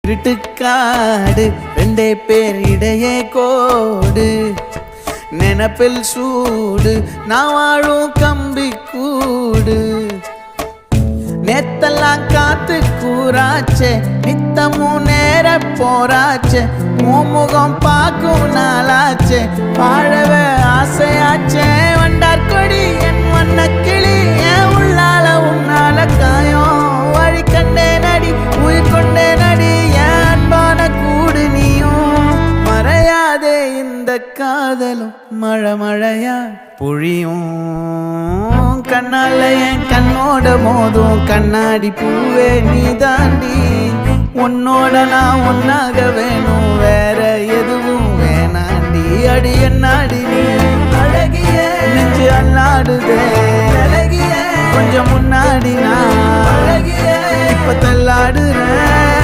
இருட்டுக்காடு ரெண்டே பேர் இடையே கோடு நினப்பில் சூடு நான் வாழும் கம்பி கூடு நேத்தெல்லாம் காத்து கூறாச்சே நித்தமும் நேர போராச்சே முகம் பார்க்கும் நாளாச்சே வாழவே ஆசையாச்சே வண்டார் கொடி என் வண்ண கிளி என் உள்ளால உன்னால காயம் வழி கண்டே நடி உயிர் கொண்டே நடி என் அன்பான கூடு நீயும் மறையாதே இந்த காதலும் மழை மழையா பொழியும் கண்ணால என் கண்ணோட மோதும் கண்ணாடி பூவே நீ தாண்டி உன்னோட நான் ஒன்னாக வேணும் வேற எதுவும் வேணாண்டி அடி என்னாடி நீ அழகிய நெஞ்சு அல்லாடுதே அழகிய கொஞ்சம் முன்னாடி நான் அழகிய இப்ப தள்ளாடுறேன்